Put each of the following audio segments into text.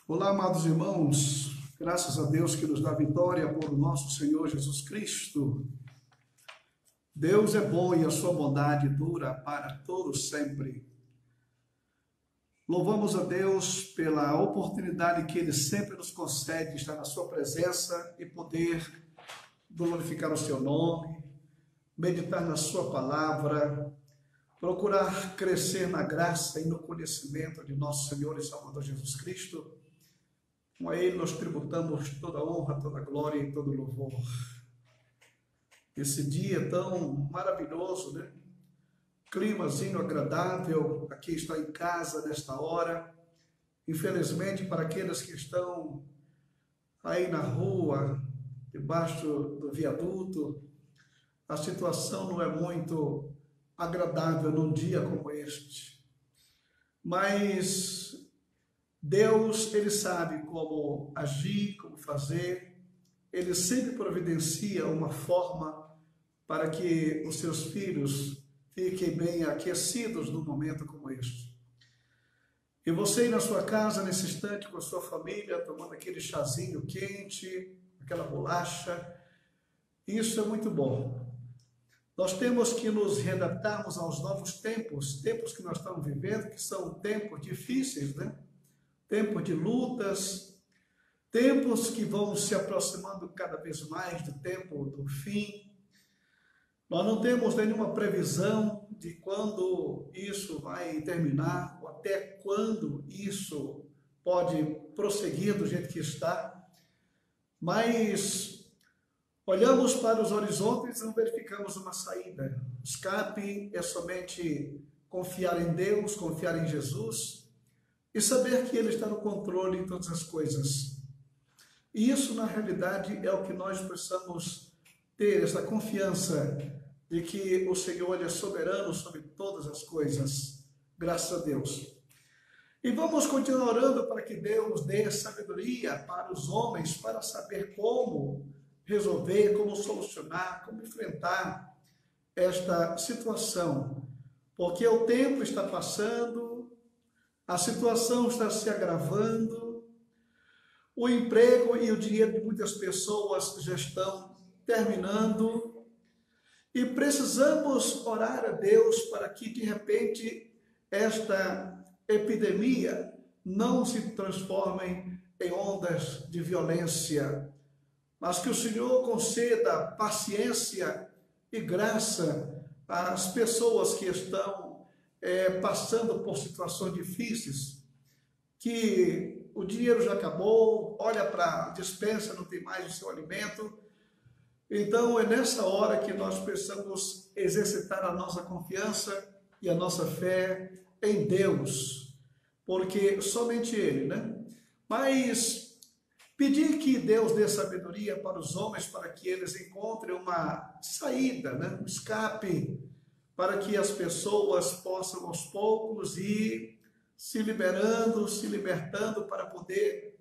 Olá, amados irmãos, graças a Deus que nos dá vitória por nosso Senhor Jesus Cristo. Deus é bom e a sua bondade dura para todos sempre. Louvamos a Deus pela oportunidade que Ele sempre nos concede de estar na sua presença e poder glorificar o seu nome, meditar na sua palavra, procurar crescer na graça e no conhecimento de nosso Senhor e Salvador Jesus Cristo. Com Ele nós tributamos toda honra, toda glória e todo louvor. Esse dia tão maravilhoso, né? Climazinho agradável, aqui está em casa nesta hora. Infelizmente, para aqueles que estão aí na rua, debaixo do viaduto, a situação não é muito agradável num dia como este. Mas Deus, Ele sabe como agir, como fazer. Ele sempre providencia uma forma para que os seus filhos fiquem bem aquecidos num momento como este. E você aí na sua casa, nesse instante, com a sua família, tomando aquele chazinho quente, aquela bolacha, isso é muito bom. Nós temos que nos readaptarmos aos novos tempos que nós estamos vivendo, que são tempos difíceis, né? Tempos de lutas, tempos que vão se aproximando cada vez mais do tempo do fim. Nós não temos nenhuma previsão de quando isso vai terminar, ou até quando isso pode prosseguir do jeito que está, mas olhamos para os horizontes e não verificamos uma saída. Escape é somente confiar em Deus, confiar em Jesus e saber que Ele está no controle de todas as coisas. E isso, na realidade, é o que nós precisamos ter, essa confiança de que o Senhor Ele é soberano sobre todas as coisas. Graças a Deus. E vamos continuar orando para que Deus dê sabedoria para os homens, para saber como resolver, como solucionar, como enfrentar esta situação. Porque o tempo está passando, a situação está se agravando, o emprego e o dinheiro de muitas pessoas já estão terminando e precisamos orar a Deus para que, de repente, esta epidemia não se transforme em ondas de violência, mas que o Senhor conceda paciência e graça às pessoas que estão passando por situações difíceis, que o dinheiro já acabou, olha para a despensa, não tem mais o seu alimento. Então é nessa hora que nós precisamos exercitar a nossa confiança e a nossa fé em Deus, porque somente Ele, né? Mas pedir que Deus dê sabedoria para os homens, para que eles encontrem uma saída, né? Um escape, para que as pessoas possam aos poucos ir se liberando, se libertando para poder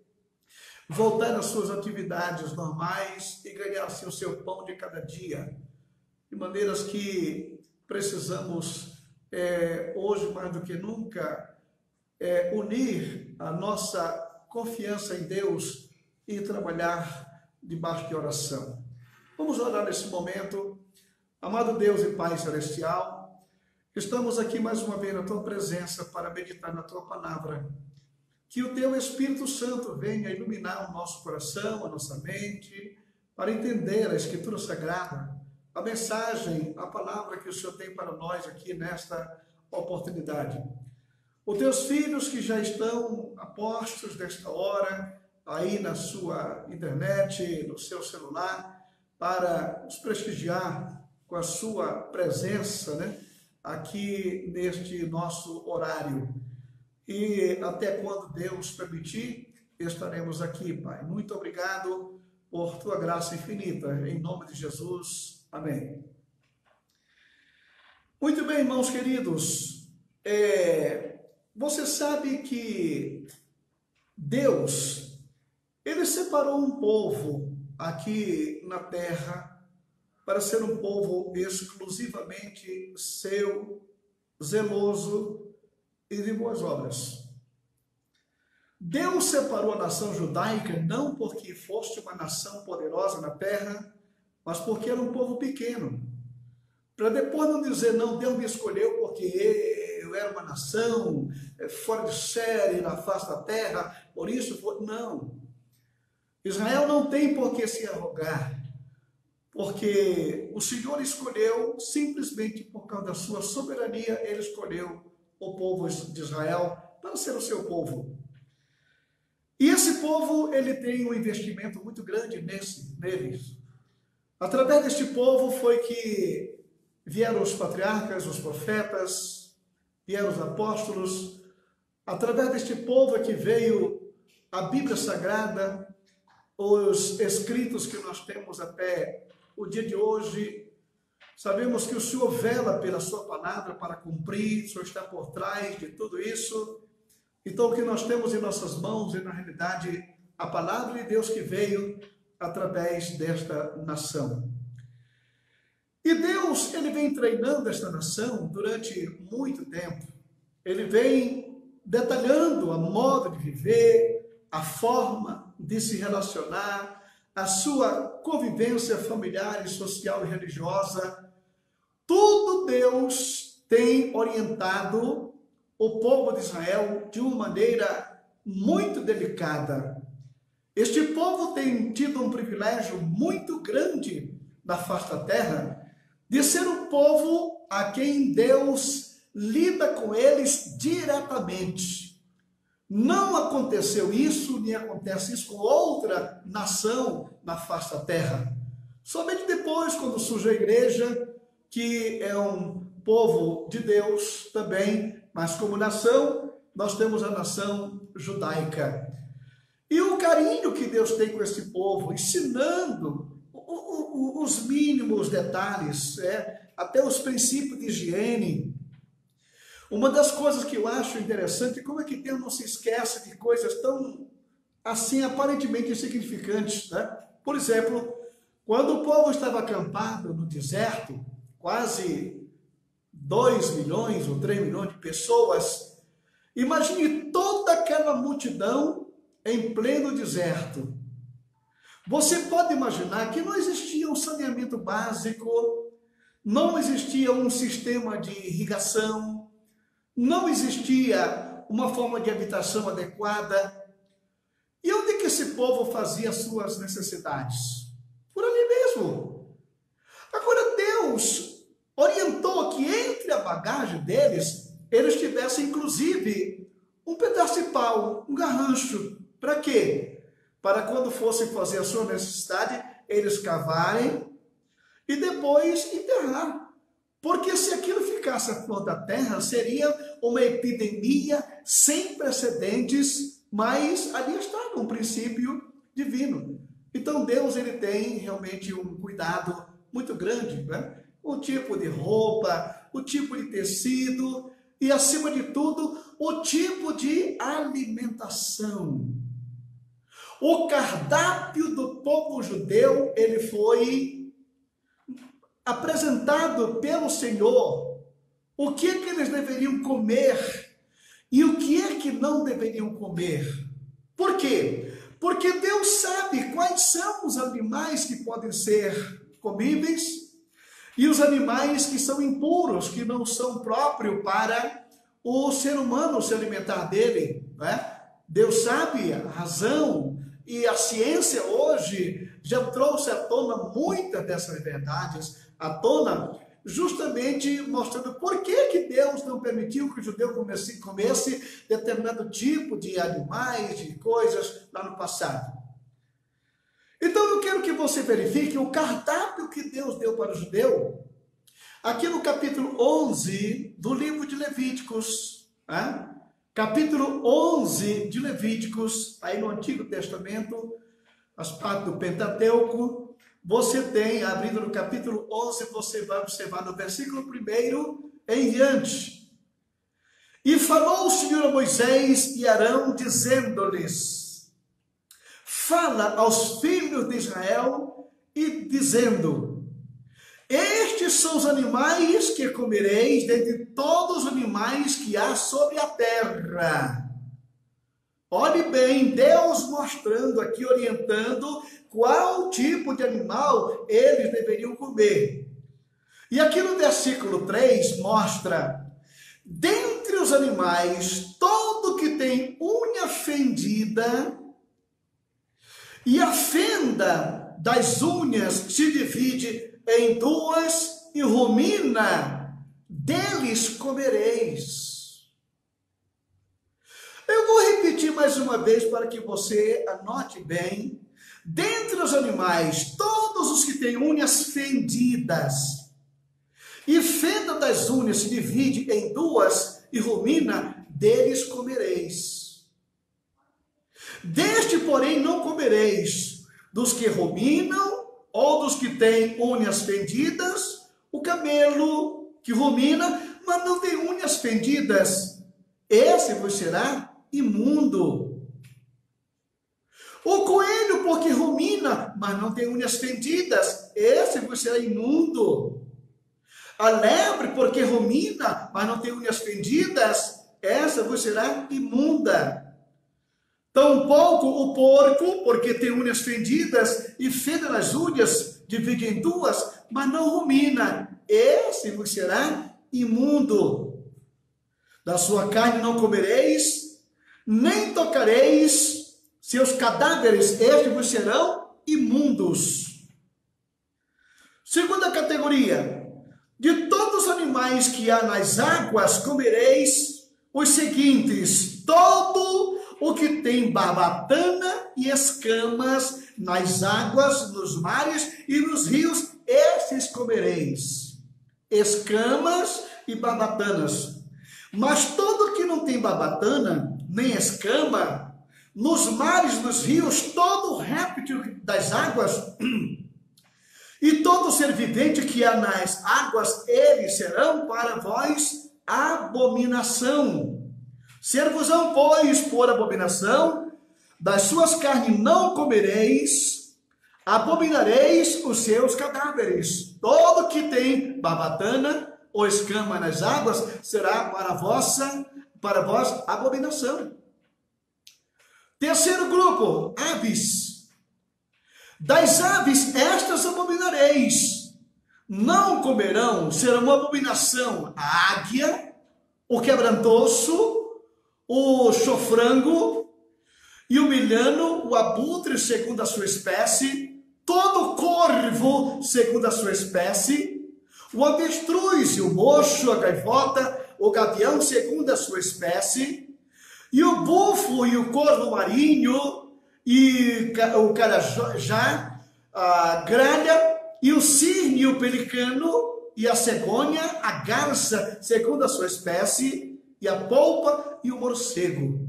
voltar às suas atividades normais e ganhar assim o seu pão de cada dia. De maneiras que precisamos, hoje mais do que nunca, unir a nossa confiança em Deus e trabalhar debaixo de oração. Vamos orar nesse momento. Amado Deus e Pai Celestial, estamos aqui mais uma vez na Tua presença para meditar na Tua palavra. Que o Teu Espírito Santo venha iluminar o nosso coração, a nossa mente, para entender a Escritura Sagrada, a mensagem, a palavra que o Senhor tem para nós aqui nesta oportunidade. Os Teus filhos que já estão a postos nesta hora, aí na sua internet, no seu celular, para nos prestigiar com a sua presença, né, aqui neste nosso horário. E até quando Deus permitir, estaremos aqui, Pai. Muito obrigado por Tua graça infinita. Em nome de Jesus. Amém. Muito bem, irmãos queridos. Você sabe que Deus, Ele separou um povo aqui na terra para ser um povo exclusivamente seu, zeloso e de boas obras. Deus separou a nação judaica não porque fosse uma nação poderosa na terra, mas porque era um povo pequeno. Para depois não dizer, não, Deus me escolheu porque eu era uma nação fora de série na face da terra, por isso foi. Não. Israel não tem por que se arrogar, porque o Senhor escolheu, simplesmente por causa da sua soberania, ele escolheu o povo de Israel para ser o seu povo. E esse povo, ele tem um investimento muito grande neles. Através deste povo foi que vieram os patriarcas, os profetas, vieram os apóstolos. Através deste povo é que veio a Bíblia Sagrada, os escritos que nós temos até o dia de hoje. Sabemos que o Senhor vela pela sua palavra para cumprir, o Senhor está por trás de tudo isso. Então, o que nós temos em nossas mãos é, na realidade, a palavra de Deus que veio através desta nação. E Deus, ele vem treinando esta nação durante muito tempo. Ele vem detalhando a modo de viver, a forma de se relacionar, a sua convivência familiar e social e religiosa. Tudo Deus tem orientado o povo de Israel de uma maneira muito delicada. Este povo tem tido um privilégio muito grande na face da terra, de ser um povo a quem Deus lida com eles diretamente. Não aconteceu isso, nem acontece isso com outra nação na face da terra. Somente depois, quando surge a igreja, que é um povo de Deus também, mas como nação, nós temos a nação judaica. E o carinho que Deus tem com esse povo, ensinando os mínimos detalhes, até os princípios de higiene. Uma das coisas que eu acho interessante é como é que Deus não se esquece de coisas tão, assim, aparentemente insignificantes, né? Por exemplo, quando o povo estava acampado no deserto, quase 2 milhões ou 3 milhões de pessoas, imagine toda aquela multidão em pleno deserto. Você pode imaginar que não existia um saneamento básico, não existia um sistema de irrigação, não existia uma forma de habitação adequada. E onde que esse povo fazia as suas necessidades? Por ali mesmo. Agora Deus orientou que entre a bagagem deles, eles tivessem inclusive um pedaço de pau, um garrancho. Para quê? Para quando fossem fazer a sua necessidade, eles cavarem e depois enterrar. Porque se aquilo ficasse à flor da terra, seria uma epidemia sem precedentes, mas ali estava um princípio divino. Então Deus, ele tem realmente um cuidado muito grande, né? O tipo de roupa, o tipo de tecido e, acima de tudo, o tipo de alimentação. O cardápio do povo judeu, ele foi apresentado pelo Senhor. O que é que eles deveriam comer e o que é que não deveriam comer. Por quê? Porque Deus sabe quais são os animais que podem ser comíveis e os animais que são impuros, que não são próprios para o ser humano se alimentar dele, né? Deus sabe a razão. E a ciência hoje já trouxe à tona muitas dessas verdades, à tona, justamente mostrando por que Deus não permitiu que o judeu comesse determinado tipo de animais, de coisas lá no passado. Então eu quero que você verifique o cardápio que Deus deu para o judeu, aqui no capítulo 11 do livro de Levíticos, né? Capítulo 11 de Levíticos, aí no Antigo Testamento, as partes do Pentateuco, você tem, abrindo no capítulo 11, você vai observar no versículo 1 em diante. E falou o Senhor a Moisés e Arão, dizendo-lhes: fala aos filhos de Israel e dizendo: estes são os animais que comereis dentre todos os animais que há sobre a terra. Olhe bem, Deus mostrando aqui, orientando qual tipo de animal eles deveriam comer. E aqui no versículo 3 mostra: dentre os animais, todo que tem unha fendida, e a fenda das unhas se divide em duas e rumina, deles comereis. Eu vou repetir mais uma vez para que você anote bem. Dentre os animais, todos os que têm unhas fendidas, e fenda das unhas se divide em duas e rumina, deles comereis. Deste, porém, não comereis: dos que ruminam ou dos que têm unhas fendidas, o camelo que rumina, mas não tem unhas fendidas, esse vos será imundo. O coelho, porque rumina, mas não tem unhas fendidas, esse vos será imundo. A lebre, porque rumina, mas não tem unhas fendidas, essa vos será imunda. Tampouco o porco, porque tem unhas fendidas e fenda nas unhas, divide em duas, mas não rumina, esse vos será imundo. Da sua carne não comereis, nem tocareis seus cadáveres, estes vos serão imundos. Segunda categoria: de todos os animais que há nas águas comereis os seguintes: todo o que tem barbatana e escamas nas águas, nos mares e nos rios, esses comereis. Escamas e barbatanas. Mas todo que não tem barbatana, nem escama, nos mares, nos rios, todo réptil das águas e todo ser vivente que há nas águas, eles serão para vós abominação. Ser-vos-ão, pois, por abominação, das suas carnes não comereis, abominareis os seus cadáveres. Todo que tem barbatana ou escama nas águas será para vós abominação. Terceiro grupo: aves. Das aves estas abominareis, não comerão, serão uma abominação a águia, o quebrantoço, o chofrango e o milhano, o abutre segundo a sua espécie, todo corvo segundo a sua espécie, o avestruz e o mocho, a gaivota, o gavião segundo a sua espécie, e o bufo e o corvo marinho, e o carajá, a gralha, e o cisne e o pelicano, e a cegonha, a garça segundo a sua espécie, e a polpa e o morcego.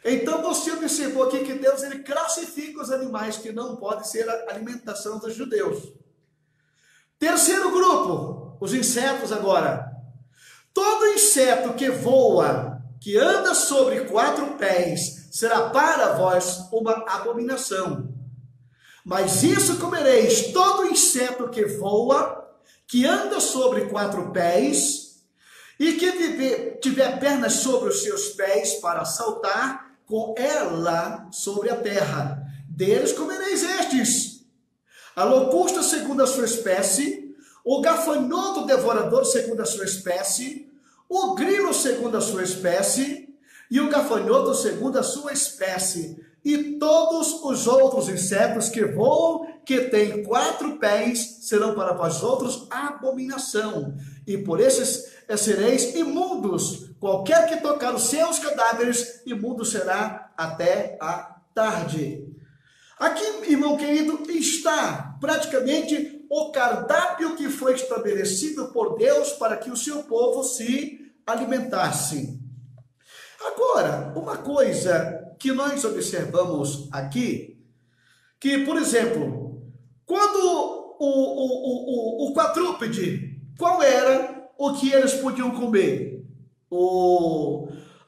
Então você observou aqui que Deus ele classifica os animais que não podem ser a alimentação dos judeus. Terceiro grupo, os insetos agora. Todo inseto que voa, que anda sobre 4 pés, será para vós uma abominação. Mas isso comereis: todo inseto que voa, que anda sobre 4 pés, e que tiver pernas sobre os seus pés para saltar com ela sobre a terra, deles comereis estes: a locusta segundo a sua espécie, o gafanhoto devorador segundo a sua espécie, o grilo segundo a sua espécie, e o gafanhoto segundo a sua espécie, e todos os outros insetos que voam, que têm 4 pés, serão para vós outros abominação, e por esses sereis imundos. Qualquer que tocar os seus cadáveres, imundo será até a tarde. Aqui, irmão querido, está praticamente o cardápio que foi estabelecido por Deus para que o seu povo se alimentasse. Agora, uma coisa que nós observamos aqui, que, por exemplo, quando o quadrúpede, qual era o que eles podiam comer?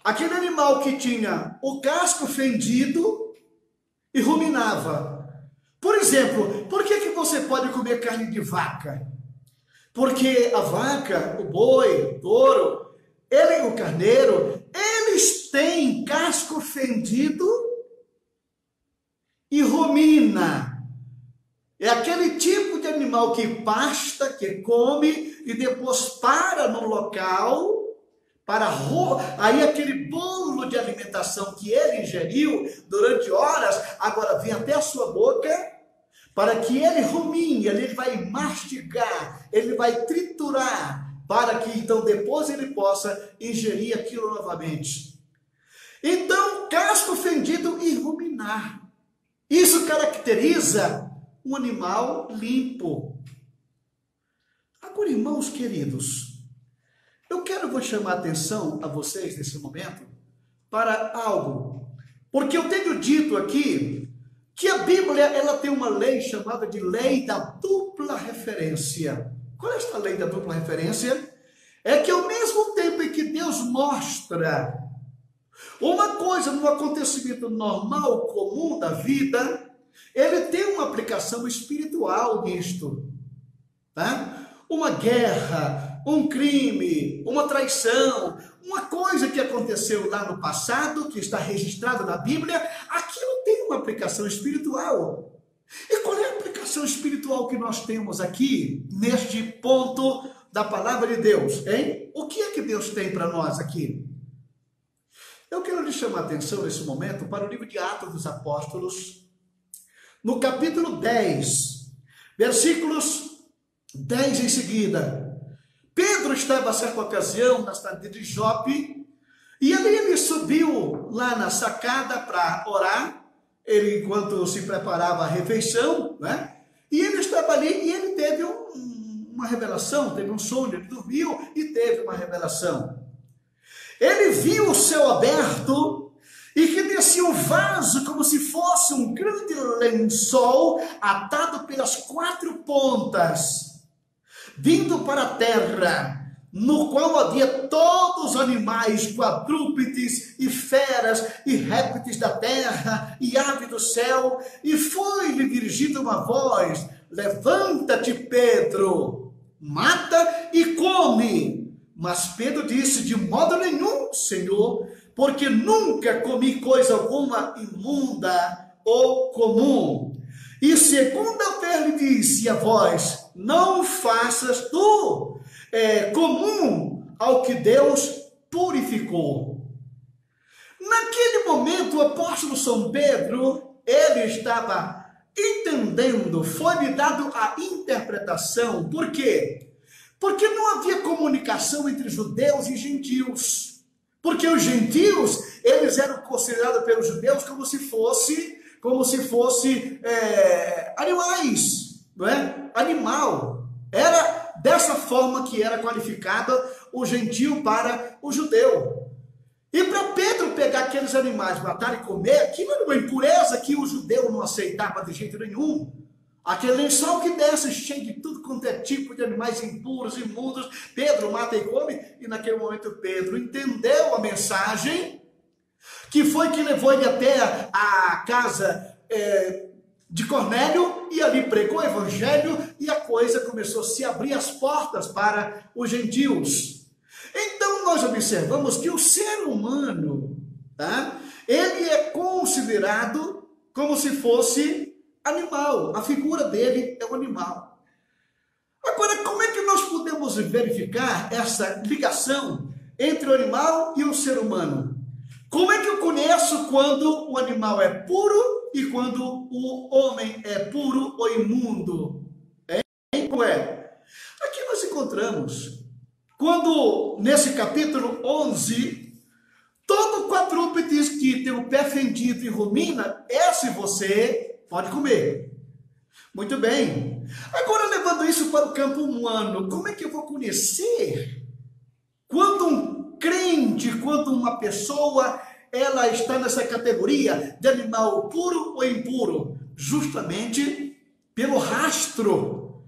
Aquele animal que tinha o casco fendido e ruminava. Por exemplo, por que você pode comer carne de vaca? Porque a vaca, o boi, o touro, o carneiro, eles têm casco fendido e rumina. É aquele tipo de animal que pasta, que come e depois para no local aí aquele bolo de alimentação que ele ingeriu durante horas, agora vem até a sua boca, para que ele rumine, ele vai mastigar, ele vai triturar, para que então depois ele possa ingerir aquilo novamente. Então, casco fendido e ruminar. Isso caracteriza um animal limpo. Agora, irmãos queridos, vou chamar a atenção a vocês nesse momento para algo, porque eu tenho dito aqui que a Bíblia ela tem uma lei chamada de lei da dupla referência. Qual é esta lei da dupla referência? É que ao mesmo tempo em que Deus mostra uma coisa no acontecimento normal, comum da vida, ele tem uma aplicação espiritual nisto, tá? Uma guerra, um crime, uma traição, uma coisa que aconteceu lá no passado, que está registrado na Bíblia, aquilo tem uma aplicação espiritual. E qual é a aplicação espiritual que nós temos aqui, neste ponto da palavra de Deus, hein? O que é que Deus tem para nós aqui? Eu quero lhe chamar a atenção nesse momento para o livro de Atos dos Apóstolos, no capítulo 10, versículos 10 em seguida. Pedro estava a certa ocasião na cidade de Jope, e ali ele subiu lá na sacada para orar, ele enquanto se preparava a refeição, né? E ele estava ali e ele teve uma revelação, teve um sonho, ele dormiu e teve uma revelação. Ele viu o céu aberto e que descia um vaso como se fosse um grande lençol atado pelas quatro pontas, vindo para a terra, no qual havia todos os animais, quadrúpedes e feras e répteis da terra e aves do céu, e foi-lhe dirigida uma voz: levanta-te, Pedro, mata e come. Mas Pedro disse: de modo nenhum, Senhor, porque nunca comi coisa alguma imunda ou comum. E segunda vez lhe disse a voz: não faças tu comum ao que Deus purificou. Naquele momento, o apóstolo São Pedro, ele estava entendendo, foi-lhe dado a interpretação. Por quê? Porque não havia comunicação entre judeus e gentios. Porque os gentios, eles eram considerados pelos judeus como se fosse animais, não é? Animal. Era dessa forma que era qualificado o gentio para o judeu. E para Pedro pegar aqueles animais, matar e comer, aquilo era uma impureza que o judeu não aceitava de jeito nenhum. Aquele lençol que desce cheio de tudo quanto é tipo de animais impuros, imundos, Pedro mata e come, e naquele momento Pedro entendeu a mensagem, que foi que levou ele até a casa de Cornélio, e ali pregou o evangelho, e a coisa começou a se abrir as portas para os gentios. Então nós observamos que o ser humano, tá? Ele é considerado como se fosse animal, a figura dele é um animal. Agora, como é que nós podemos verificar essa ligação entre o animal e o ser humano? Como é que eu conheço quando o animal é puro e quando o homem é puro ou imundo? Como é? Aqui nós encontramos, quando nesse capítulo 11, todo quadrúpede que tem o pé fendido e rumina, esse você pode comer. Muito bem. Agora, levando isso para o campo humano, como é que eu vou conhecer quando um crente, quando uma pessoa, ela está nessa categoria de animal puro ou impuro? Justamente pelo rastro.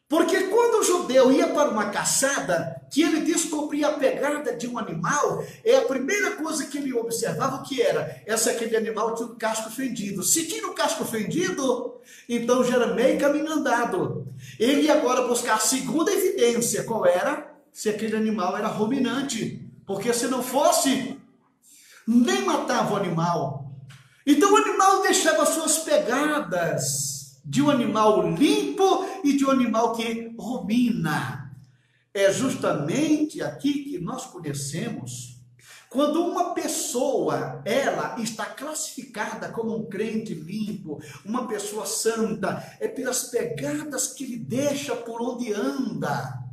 Porque quando o judeu ia para uma caçada, que ele descobria a pegada de um animal, a primeira coisa que ele observava o que era? Aquele animal tinha um casco fendido. Se tinha um casco fendido, então já era meio caminho andado. Ele ia agora buscar a segunda evidência, qual era? Se aquele animal era ruminante. Porque se não fosse, nem matava o animal. Então o animal deixava suas pegadas de um animal limpo e de um animal que rumina. É justamente aqui que nós conhecemos quando uma pessoa, ela está classificada como um crente limpo, uma pessoa santa, é pelas pegadas que ele deixa por onde anda.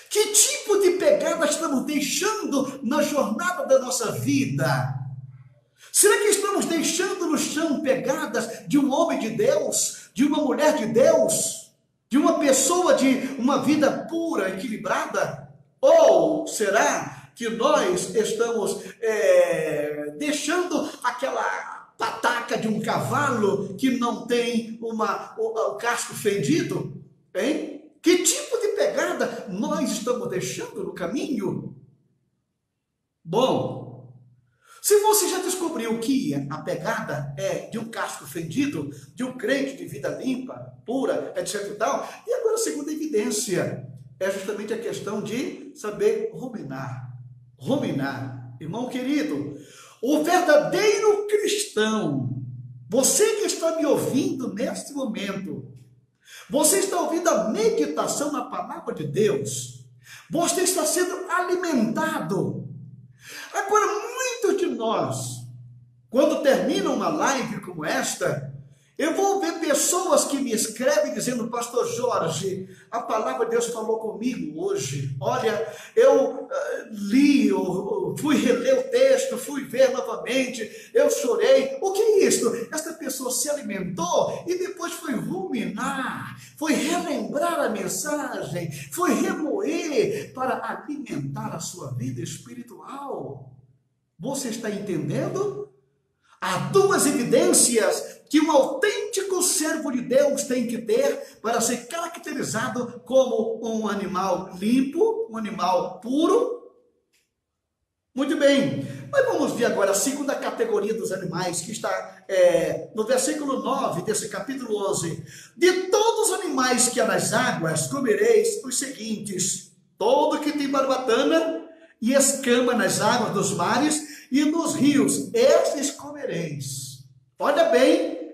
Que tipo de pegadas estamos deixando na jornada da nossa vida? Será que estamos deixando no chão pegadas de um homem de Deus, de uma mulher de Deus, de uma pessoa de uma vida pura, equilibrada? Ou será que nós estamos deixando aquela pataca de um cavalo que não tem o casco fendido? Hein? Que tipo de pegada nós estamos deixando no caminho? Bom, se você já descobriu que a pegada é de um casco fendido, de um crente de vida limpa, pura, etc e tal, e agora a segunda evidência é justamente a questão de saber ruminar. Ruminar. Irmão querido, o verdadeiro cristão, você que está me ouvindo neste momento, você está ouvindo a meditação na palavra de Deus, você está sendo alimentado. Agora, muitos de nós, quando termina uma live como esta, eu vou ver pessoas que me escrevem dizendo: pastor Jorge, a palavra de Deus falou comigo hoje. Olha, eu li, eu fui reler o texto, fui ver novamente, eu chorei. O que é isso? Esta pessoa se alimentou e depois foi ruminar, foi relembrar a mensagem, foi remoer para alimentar a sua vida espiritual. Você está entendendo? Há duas evidências que um autêntico servo de Deus tem que ter para ser caracterizado como um animal limpo, um animal puro. Muito bem, mas vamos ver agora a segunda categoria dos animais, que está no versículo 9 desse capítulo 11. De todos os animais que há nas águas, comereis os seguintes: todo que tem barbatana e escama nas águas dos mares e nos rios, estes comereis. Olha bem,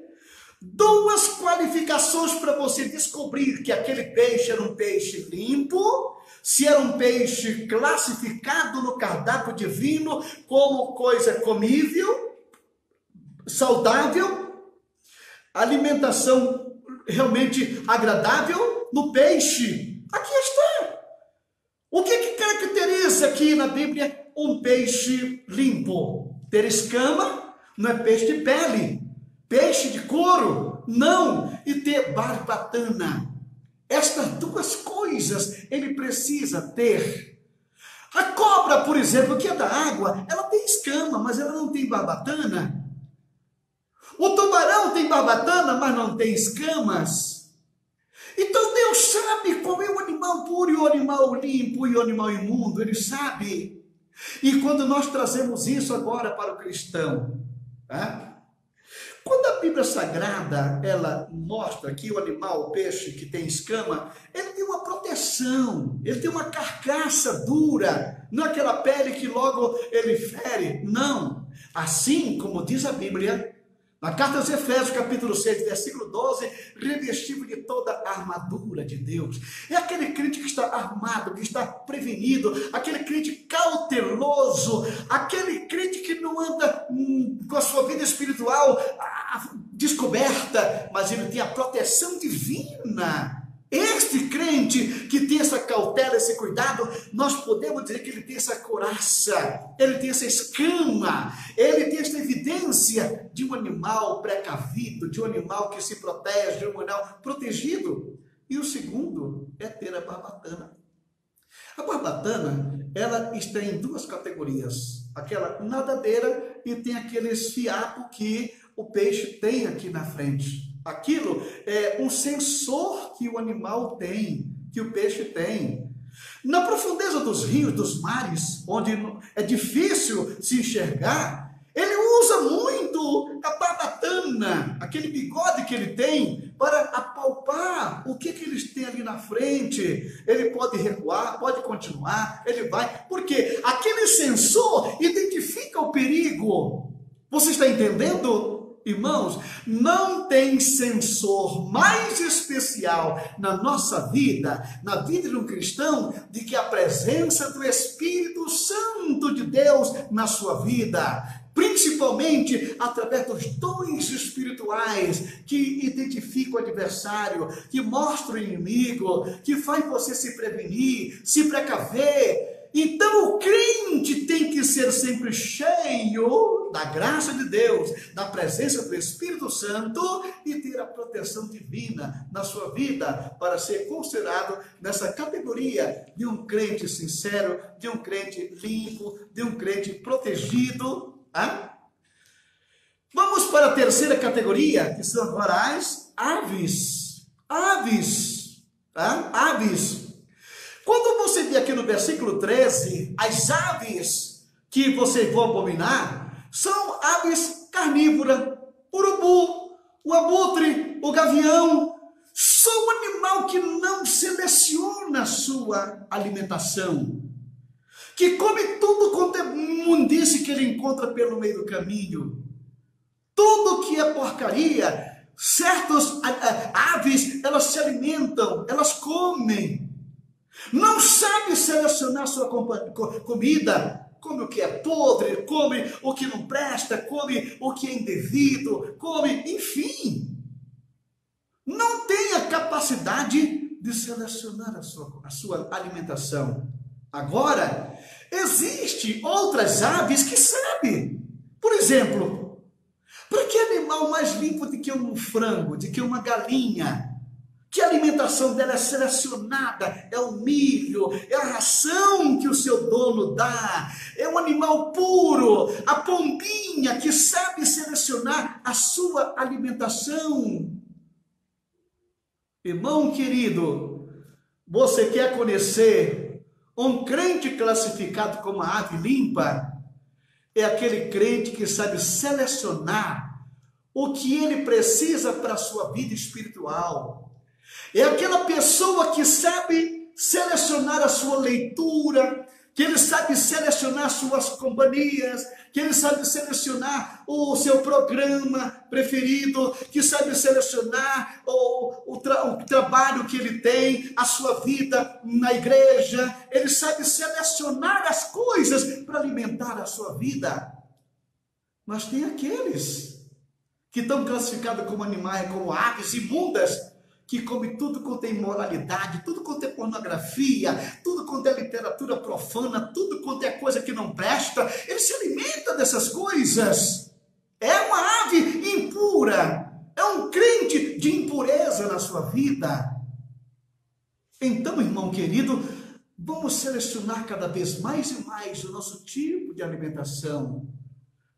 duas qualificações para você descobrir que aquele peixe era um peixe limpo, se era um peixe classificado no cardápio divino como coisa comível, saudável, alimentação realmente agradável no peixe. Aqui está. O que caracteriza aqui na Bíblia um peixe limpo? Ter escama, não é peixe de pele, peixe de couro, não, e ter barbatana. Estas duas coisas ele precisa ter. A cobra, por exemplo, que é da água, ela tem escama, mas ela não tem barbatana. O tubarão tem barbatana, mas não tem escamas. Então Deus sabe qual é o animal puro e o animal limpo e o animal imundo, Ele sabe. E quando nós trazemos isso agora para o cristão, quando a Bíblia Sagrada, ela mostra que o animal, o peixe que tem escama, ele tem uma proteção, ele tem uma carcaça dura, não é aquela pele que logo ele fere, não. Assim como diz a Bíblia, na carta aos Efésios, capítulo 6, versículo 12, revestido de toda a armadura de Deus. É aquele crente que está armado, que está prevenido, aquele crente cauteloso, aquele crente que não anda com a sua vida espiritual descoberta, mas ele tem a proteção divina. Este crente que tem essa cautela, esse cuidado, nós podemos dizer que ele tem essa couraça, ele tem essa escama, ele tem essa evidência de um animal precavido, de um animal que se protege, de um animal protegido. E o segundo é ter a barbatana. A barbatana, ela está em duas categorias, aquela nadadeira e tem aqueles fiapos que o peixe tem aqui na frente. Aquilo é um sensor que o animal tem, que o peixe tem. Na profundeza dos rios, dos mares, onde é difícil se enxergar, ele usa muito a barbatana, aquele bigode que ele tem, para apalpar o que eles têm ali na frente. Ele pode recuar, pode continuar, ele vai, porque aquele sensor identifica o perigo limpo. Você está entendendo, irmãos? Não tem sensor mais especial na nossa vida, na vida de um cristão, de que a presença do Espírito Santo de Deus na sua vida. Principalmente através dos dons espirituais que identificam o adversário, que mostram o inimigo, que faz você se prevenir, se precaver. Então o crente tem que ser sempre cheio da graça de Deus, da presença do Espírito Santo e ter a proteção divina na sua vida para ser considerado nessa categoria de um crente sincero, de um crente limpo, de um crente protegido. Vamos para a terceira categoria, que são agora as aves. Aves. Quando você vê aqui no versículo 13, as aves que vocês vão abominar, são aves carnívoras, urubu, o abutre, o gavião, são um animal que não seleciona a sua alimentação, que come tudo quanto é imundície que ele encontra pelo meio do caminho. Tudo que é porcaria, certas aves, elas se alimentam, elas comem. Não sabe selecionar sua comida, come o que é podre, come o que não presta, come o que é indevido, come, enfim. Não tem a capacidade de selecionar a sua alimentação. Agora, existem outras aves que sabem. Por exemplo, para que animal mais limpo do que um frango, do que uma galinha? Que a alimentação dela é selecionada, é o milho, é a ração que o seu dono dá, é um animal puro, a pombinha que sabe selecionar a sua alimentação. Irmão querido, você quer conhecer um crente classificado como a ave limpa? É aquele crente que sabe selecionar o que ele precisa para a sua vida espiritual. É aquela pessoa que sabe selecionar a sua leitura, que ele sabe selecionar suas companhias, que ele sabe selecionar o seu programa preferido, que sabe selecionar o trabalho que ele tem, a sua vida na igreja. Ele sabe selecionar as coisas para alimentar a sua vida. Mas tem aqueles que estão classificados como animais, como aves imundas, que come tudo quanto é imoralidade, tudo quanto é pornografia, tudo quanto é literatura profana, tudo quanto é coisa que não presta. Ele se alimenta dessas coisas. É uma ave impura, é um crente de impureza na sua vida. Então, irmão querido, vamos selecionar cada vez mais e mais o nosso tipo de alimentação.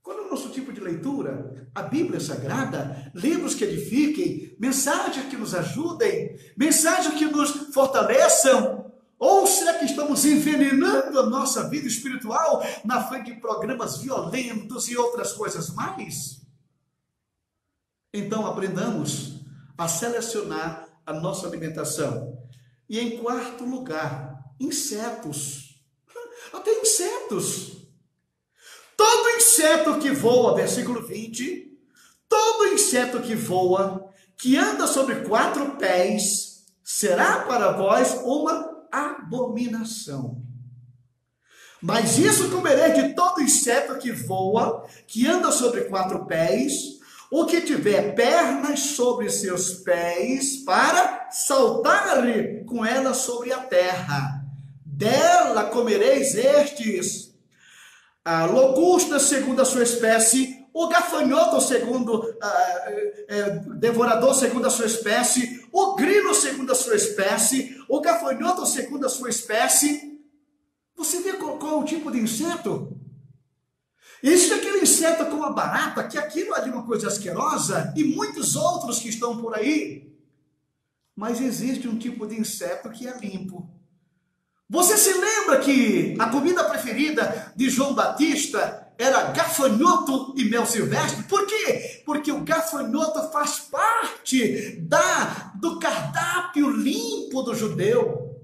Qual é o nosso tipo de leitura? A Bíblia Sagrada, livros que edifiquem, mensagens que nos ajudem, mensagens que nos fortaleçam. Ou será que estamos envenenando a nossa vida espiritual na frente de programas violentos e outras coisas mais? Então aprendamos a selecionar a nossa alimentação. E em quarto lugar, insetos. Até insetos. Todo inseto que voa, versículo 20, todo inseto que voa, que anda sobre 4 pés, será para vós uma abominação. Mas isso comereis de todo inseto que voa, que anda sobre 4 pés, o que tiver pernas sobre seus pés, para saltar com elas sobre a terra. Dela comereis estes: a locusta segundo a sua espécie, o gafanhoto segundo, devorador segundo a sua espécie, o grilo segundo a sua espécie, o gafanhoto segundo a sua espécie. Você vê qual é o tipo de inseto? Existe aquele inseto como a barata, que aquilo é de uma coisa asquerosa, e muitos outros que estão por aí. Mas existe um tipo de inseto que é limpo. Você se lembra que a comida preferida de João Batista era gafanhoto e mel silvestre? Por quê? Porque o gafanhoto faz parte do cardápio limpo do judeu.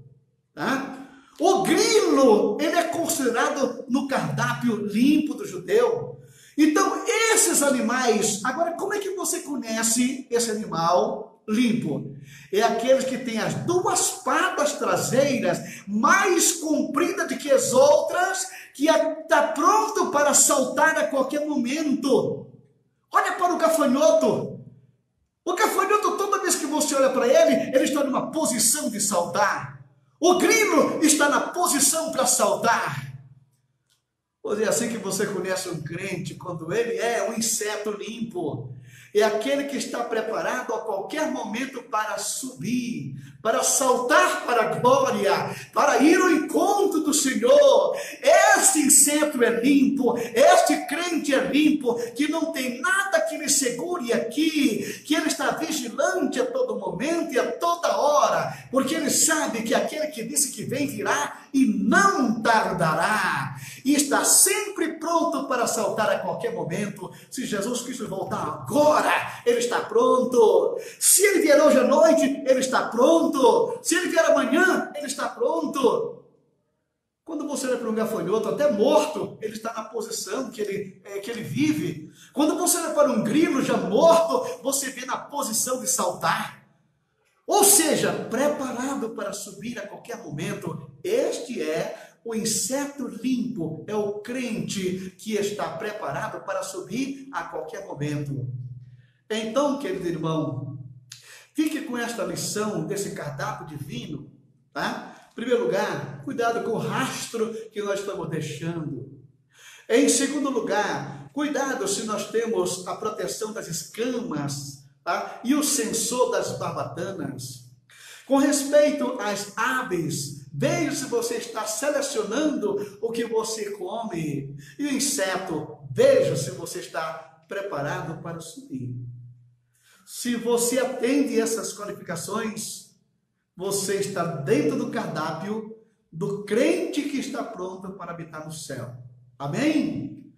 Tá? O grilo, ele é considerado no cardápio limpo do judeu. Então, esses animais, agora como é que você conhece esse animal limpo? É aquele que tem as duas patas traseiras mais compridas do que as outras, que está pronto para saltar a qualquer momento. Olha para o gafanhoto. O gafanhoto, toda vez que você olha para ele, ele está numa posição de saltar. O grilo está na posição para saltar. Pois é assim que você conhece um crente, quando ele é um inseto limpo. É aquele que está preparado a qualquer momento para subir, para saltar para a glória, para ir ao encontro do Senhor. Este inseto é limpo, este crente é limpo, que não tem nada que lhe segure aqui, que ele está vigilante a todo momento e a toda hora, porque ele sabe que aquele que disse que vem virá e não tardará, e está sempre pronto para saltar a qualquer momento. Se Jesus Cristo voltar agora, ele está pronto. Se ele vier hoje à noite, ele está pronto. Se ele vier amanhã, ele está pronto. Quando você olha para um gafanhoto, até morto, ele está na posição que ele vive. Quando você olha para um grilo já morto, você vê na posição de saltar. Ou seja, preparado para subir a qualquer momento. Este é o inseto limpo, é o crente que está preparado para subir a qualquer momento. Então, querido irmão, fique com esta lição desse cardápio divino, tá? Em primeiro lugar, cuidado com o rastro que nós estamos deixando. Em segundo lugar, cuidado se nós temos a proteção das escamas, tá? E o sensor das barbatanas. Com respeito às aves, veja se você está selecionando o que você come. E o inseto, veja se você está preparado para subir. Se você atende essas qualificações, você está dentro do cardápio do crente que está pronto para habitar no céu. Amém?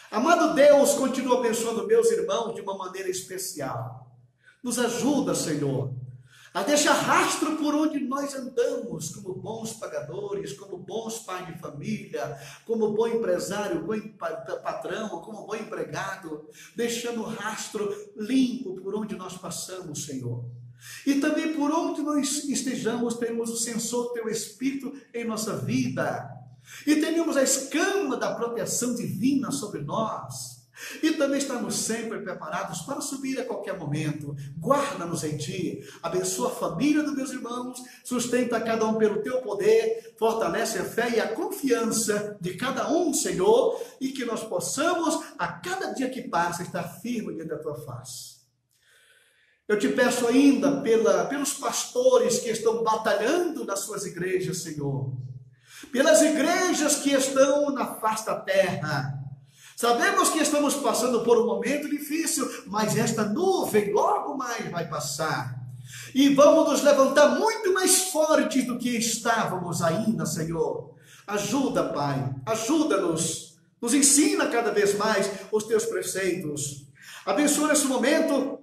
Amado Deus, continua abençoando meus irmãos de uma maneira especial. Nos ajuda, Senhor, a deixar rastro por onde nós andamos, como bons pagadores, como bons pais de família, como bom empresário, bom patrão, como bom empregado, deixando rastro limpo por onde nós passamos, Senhor. E também por onde nós estejamos, temos o sensor do Teu Espírito em nossa vida. E tenhamos a escama da proteção divina sobre nós. E também estamos sempre preparados para subir a qualquer momento. Guarda-nos em Ti, abençoa a família dos meus irmãos, sustenta cada um pelo Teu poder, fortalece a fé e a confiança de cada um, Senhor, e que nós possamos, a cada dia que passa, estar firme diante da Tua face. Eu te peço ainda pelos pastores que estão batalhando nas suas igrejas, Senhor, pelas igrejas que estão na face da terra. Sabemos que estamos passando por um momento difícil, mas esta nuvem logo mais vai passar. E vamos nos levantar muito mais fortes do que estávamos ainda, Senhor. Ajuda, Pai, ajuda-nos. Nos ensina cada vez mais os Teus preceitos. Abençoa nesse momento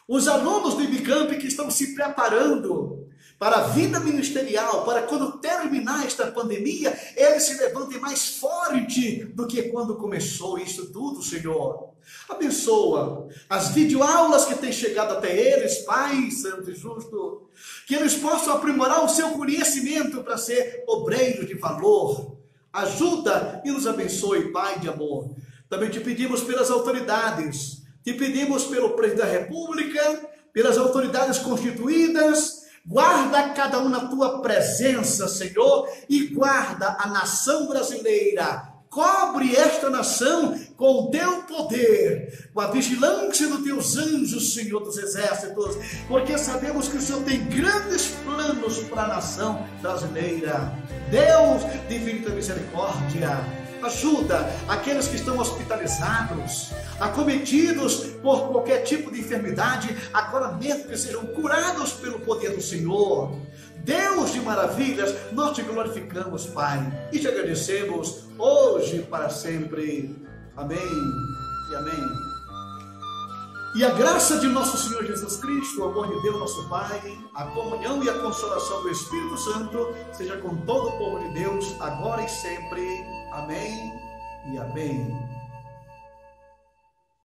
os alunos do IBCamp que estão se preparando para a vida ministerial, para quando terminar esta pandemia, eles se levantem mais forte do que quando começou isso tudo, Senhor. Abençoa as videoaulas que têm chegado até eles, Pai Santo e Justo, que eles possam aprimorar o seu conhecimento para ser obreiros de valor. Ajuda e nos abençoe, Pai de amor. Também te pedimos pelas autoridades, te pedimos pelo presidente da República, pelas autoridades constituídas. Guarda cada um na Tua presença, Senhor, e guarda a nação brasileira. Cobre esta nação com o Teu poder, com a vigilância dos Teus anjos, Senhor dos exércitos, porque sabemos que o Senhor tem grandes planos para a nação brasileira. Deus de infinita misericórdia, ajuda aqueles que estão hospitalizados, acometidos por qualquer tipo de enfermidade, agora mesmo que sejam curados pelo poder do Senhor. Deus de maravilhas, nós Te glorificamos, Pai, e Te agradecemos hoje e para sempre. Amém e amém. E a graça de nosso Senhor Jesus Cristo, o amor de Deus nosso Pai, a comunhão e a consolação do Espírito Santo, seja com todo o povo de Deus, agora e sempre. Amém e amém.